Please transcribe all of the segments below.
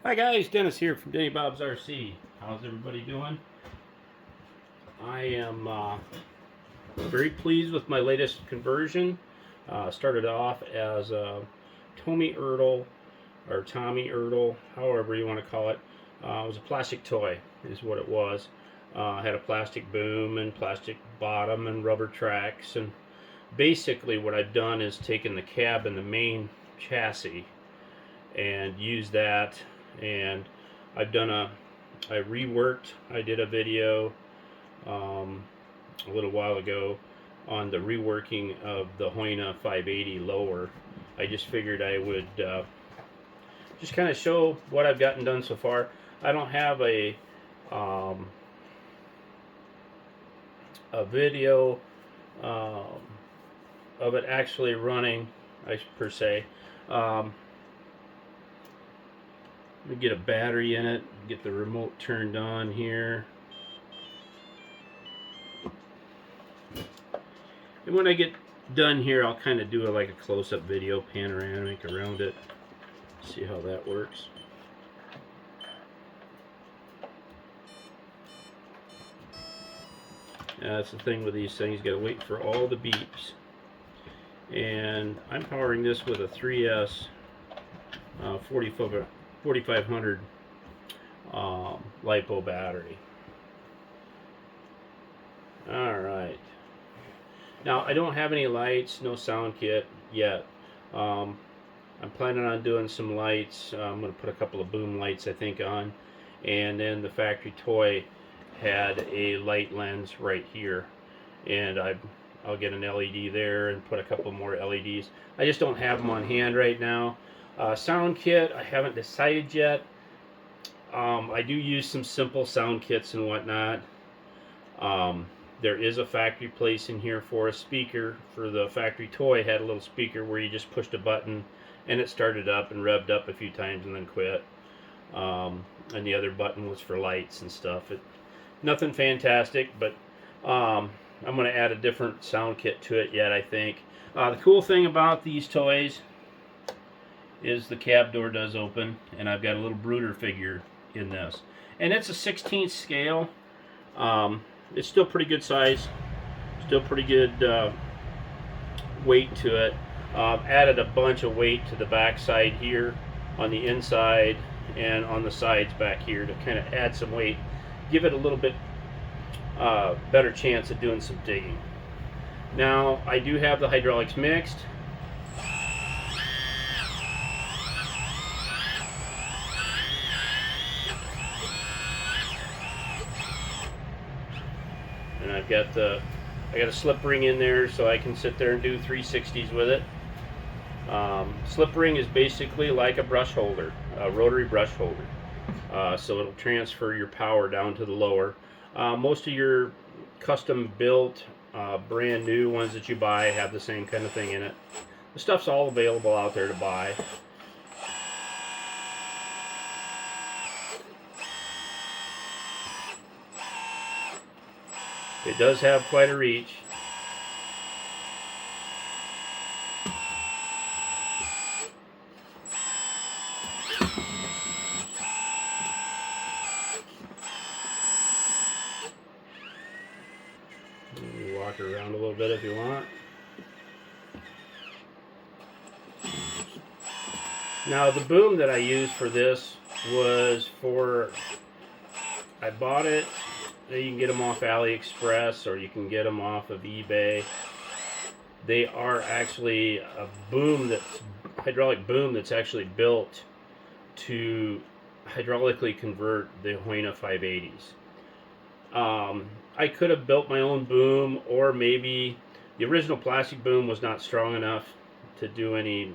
Hi guys, Dennis here from Denny Bob's RC. How's everybody doing? I am very pleased with my latest conversion. Started off as a Tomy Ertl or Tommy Ertl, however you want to call it. It was a plastic toy, is what it was. Had a plastic boom and plastic bottom and rubber tracks, and basically what I've done is taken the cab and the main chassis and used that, and I've done I reworked. I did a video a little while ago on the reworking of the Hoyna 580 lower. I just figured I would just kind of show what I've gotten done so far. I don't have a video of it actually running, per se. Let me get a battery in it, get the remote turned on here. And when I get done here, I'll kind of do like a close-up video, panoramic around it. See how that works. That's the thing with these things, you gotta wait for all the beeps. And I'm powering this with a 3S 4500 LiPo battery. Alright. Now, I don't have any lights, no sound kit yet. I'm planning on doing some lights. I'm going to put a couple of boom lights, I think, on. And then the factory toy had a light lens right here. And I'll get an LED there and put a couple more LEDs. I just don't have them on hand right now. Sound kit, I haven't decided yet. I do use some simple sound kits and whatnot. There is a factory place in here for a speaker. For the factory toy, had a little speaker where you just pushed a button and it started up and revved up a few times and then quit. And the other button was for lights and stuff. Nothing fantastic, but I'm going to add a different sound kit to it yet, I think. The cool thing about these toys is the cab door does open, and I've got a little brooder figure in this. And it's a 16th scale. It's still pretty good size, still pretty good weight to it. Added a bunch of weight to the back side here on the inside and on the sides back here to kind of add some weight, give it a little bit better chance of doing some digging. Now, I do have the hydraulics mixed. And I got a slip ring in there so I can sit there and do 360s with it. Slip ring is basically like a brush holder, a rotary brush holder. So it'll transfer your power down to the lower. Most of your custom built, brand new ones that you buy have the same kind of thing in it. The stuff's all available out there to buy. It does have quite a reach. You can walk around a little bit if you want. Now, the boom that I used for this was I bought it. You can get them off AliExpress or you can get them off of eBay. They are actually a hydraulic boom that's actually built to hydraulically convert the Hoyna 580s. I could have built my own boom, or maybe the original plastic boom was not strong enough to do any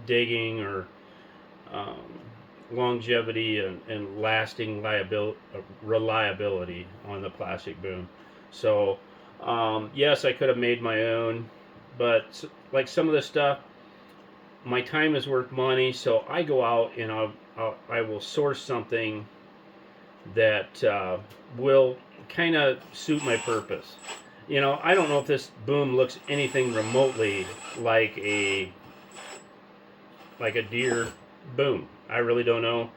digging or longevity and lasting reliability on the plastic boom. So yes, I could have made my own, but like some of this stuff, my time is worth money, so I go out and I will source something that will kind of suit my purpose. You know, I don't know if this boom looks anything remotely like a Deere boom. I really don't know.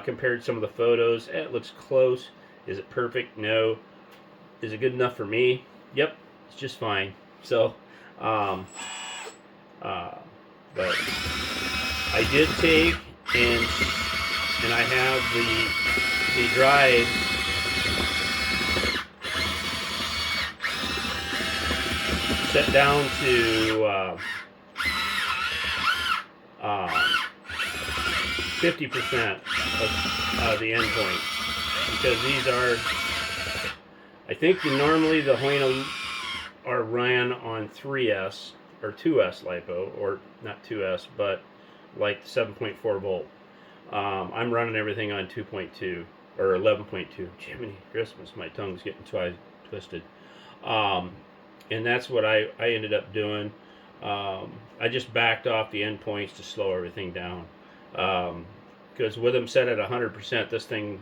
compared to some of the photos. It looks close. Is it perfect? No. Is it good enough for me? Yep, it's just fine. So, but I did take and I have the drive set down to 50% of the endpoint, because these are, I think normally the Hoyna are ran on 3S or 2S LiPo, or not 2S, but like 7.4 volt. I'm running everything on 2.2 or 11.2. Jiminy Christmas, my tongue's getting twisted. And that's what I ended up doing. I just backed off the endpoints to slow everything down. Because with them set at 100%, this thing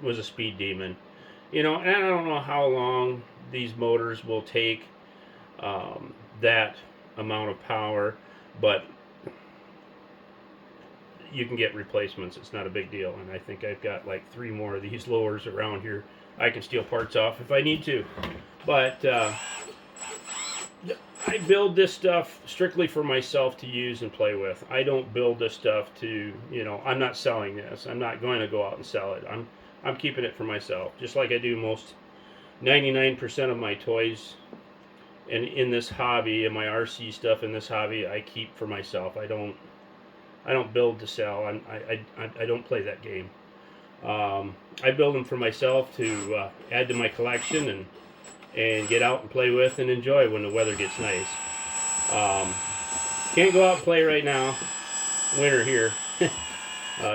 was a speed demon. You know, and I don't know how long these motors will take that amount of power, but you can get replacements. It's not a big deal. And I think I've got like 3 more of these lowers around here. I can steal parts off if I need to. But I build this stuff strictly for myself to use and play with. I don't build this stuff to, you know, I'm not selling this. I'm not going to go out and sell it. I'm keeping it for myself, just like I do most 99% of my toys in this hobby, and my RC stuff in this hobby, I keep for myself. I don't build to sell. I don't play that game. I build them for myself to add to my collection and get out and play with and enjoy when the weather gets nice. Can't go out and play right now. Winter here.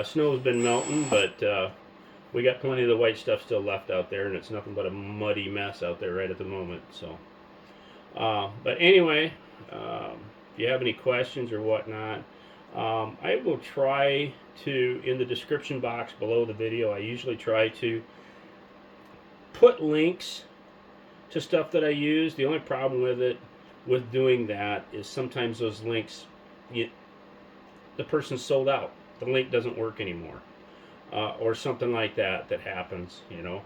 Snow's been melting, but we got plenty of the white stuff still left out there, and it's nothing but a muddy mess out there right at the moment. So, but anyway, if you have any questions or whatnot, I will try to, in the description box below the video, I usually try to put links to stuff that I use. The only problem with doing that is sometimes those links, the person's sold out. The link doesn't work anymore. Or something like that happens, you know.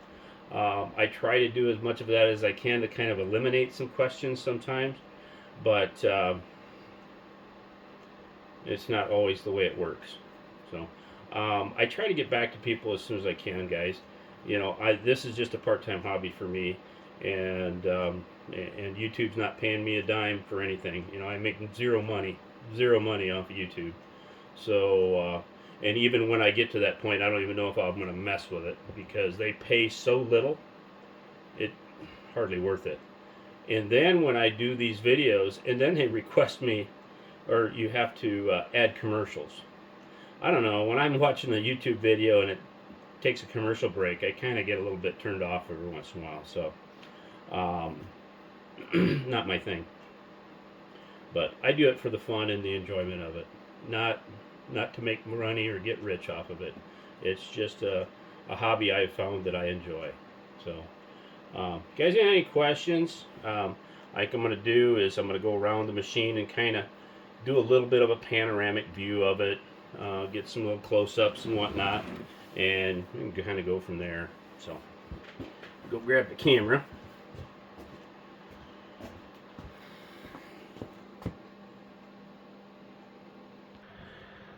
I try to do as much of that as I can to kind of eliminate some questions sometimes, but it's not always the way it works. So I try to get back to people as soon as I can, guys. You know, this is just a part-time hobby for me, and YouTube's not paying me a dime for anything. You know, I make zero money off of YouTube. So and even when I get to that point, I don't even know if I'm going to mess with it, because they pay so little, it's hardly worth it. And then when I do these videos, and then they request me, or you have to add commercials. I don't know, when I'm watching a YouTube video and it takes a commercial break, I kind of get a little bit turned off every once in a while. So, not my thing. But I do it for the fun and the enjoyment of it. Not to make money or get rich off of it. It's just a hobby I've found that I enjoy. So, guys, got any questions? Like I'm going to do is I'm going to go around the machine and kind of do a little bit of a panoramic view of it, get some little close-ups and whatnot, and we can kind of go from there. So, go grab the camera.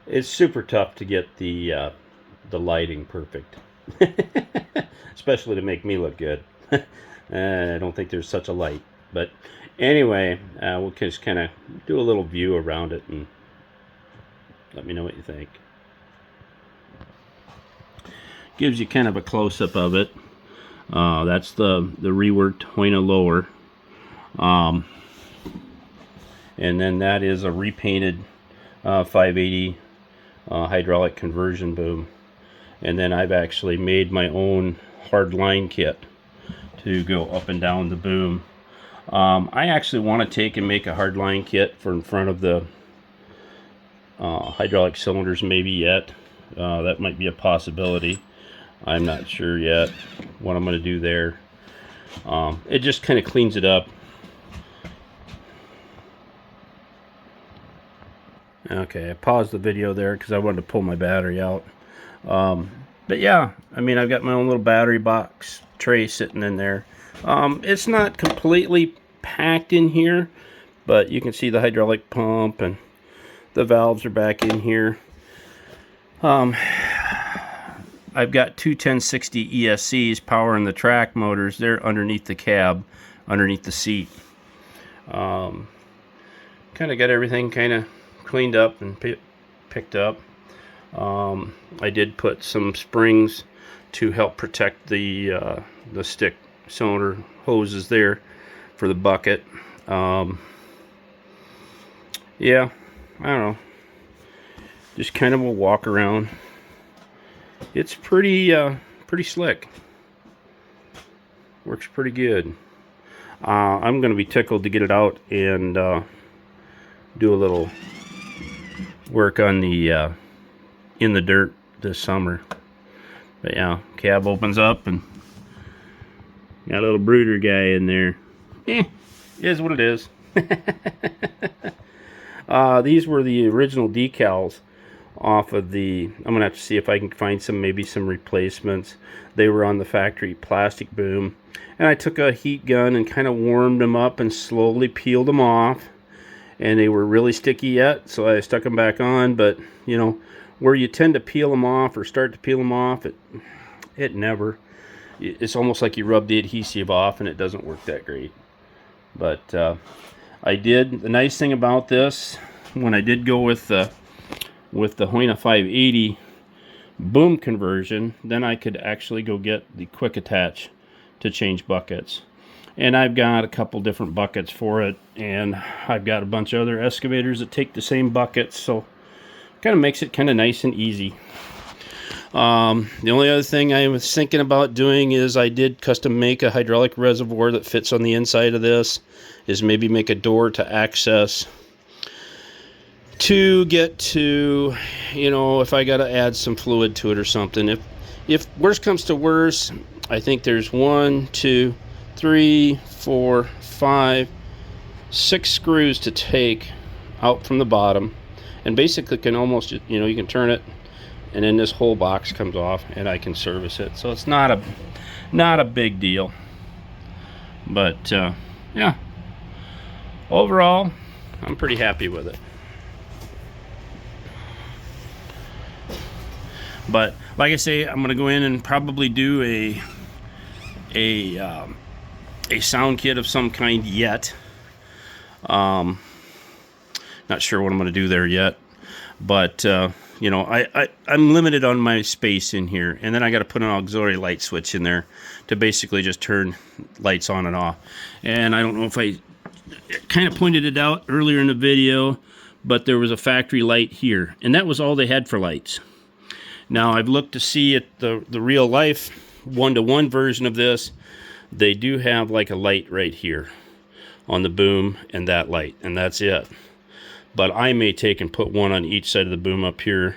It's super tough to get the lighting perfect, especially to make me look good. I don't think there's such a light, but anyway, we'll just kind of do a little view around it and let me know what you think. Gives you kind of a close-up of it. That's the reworked Hoyna lower, and then that is a repainted 580 hydraulic conversion boom, and then I've actually made my own hard line kit to go up and down the boom. I actually want to take and make a hard line kit for in front of the hydraulic cylinders maybe yet. That might be a possibility. I'm not sure yet what I'm going to do there. It just kind of cleans it up. Okay, I paused the video there because I wanted to pull my battery out. But yeah, I mean, I've got my own little battery box tray sitting in there. It's not completely packed in here, but you can see the hydraulic pump and the valves are back in here. I've got two 1060 ESCs powering the track motors. They're underneath the cab, underneath the seat. Kind of got everything kind of cleaned up and picked up. I did put some springs to help protect the stick cylinder hoses there for the bucket. Yeah, I don't know. Just kind of a walk around. It's pretty slick. Works pretty good. I'm going to be tickled to get it out and do a little work on the in the dirt this summer. But yeah, cab opens up and got a little brooder guy in there. Is what it is. These were the original decals off of the, I'm gonna have to see if I can find maybe some replacements. They were on the factory plastic boom, and I took a heat gun and kind of warmed them up and slowly peeled them off, and they were really sticky yet, so I stuck them back on. But you know, where you tend to peel them off or start to peel them off, it's almost like you rub the adhesive off and it doesn't work that great. But the nice thing about this, when I did go with the Hoyna 580 boom conversion, then I could actually go get the quick attach to change buckets. And I've got a couple different buckets for it, and I've got a bunch of other excavators that take the same buckets, so kind of makes it kind of nice and easy. The only other thing I was thinking about doing is I did custom make a hydraulic reservoir that fits on the inside of this, is maybe make a door to access to get to, you know, if I got to add some fluid to it or something. If worst comes to worst, I think there's 1, 2, 3, 4, 5, 6 screws to take out from the bottom, and basically can almost, you know, you can turn it and then this whole box comes off and I can service it. So it's not a big deal. But yeah, overall I'm pretty happy with it. But like I say, I'm gonna go in and probably do a sound kit of some kind yet. Not sure what I'm gonna do there yet, but you know, I'm limited on my space in here, and then I got to put an auxiliary light switch in there to basically just turn lights on and off. And I don't know if I kind of pointed it out earlier in the video, but there was a factory light here, and that was all they had for lights. Now I've looked to see at the real life 1-to-1 version of this, they do have like a light right here on the boom and that light, and that's it. But I may take and put one on each side of the boom up here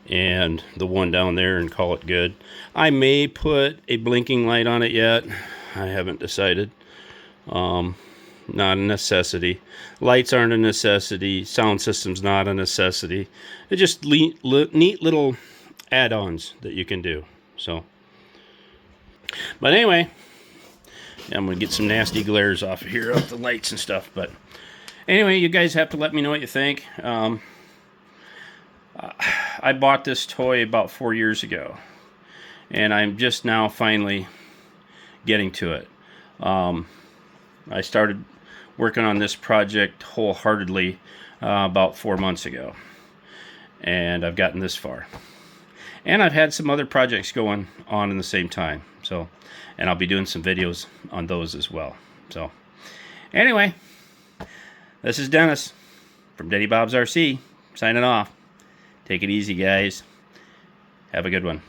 and the one down there and call it good. I may put a blinking light on it yet. I haven't decided. Not a necessity. Lights aren't a necessity. Sound system's not a necessity. It's just neat little add-ons that you can do. So, but anyway, I'm going to get some nasty glares off of here, off the lights and stuff. But anyway, you guys have to let me know what you think. I bought this toy about 4 years ago, and I'm just now finally getting to it. I started working on this project wholeheartedly about 4 months ago, and I've gotten this far. And I've had some other projects going on in the same time, so, and I'll be doing some videos on those as well. So anyway, this is Dennis from Denny Bob's RC, signing off. Take it easy, guys. Have a good one.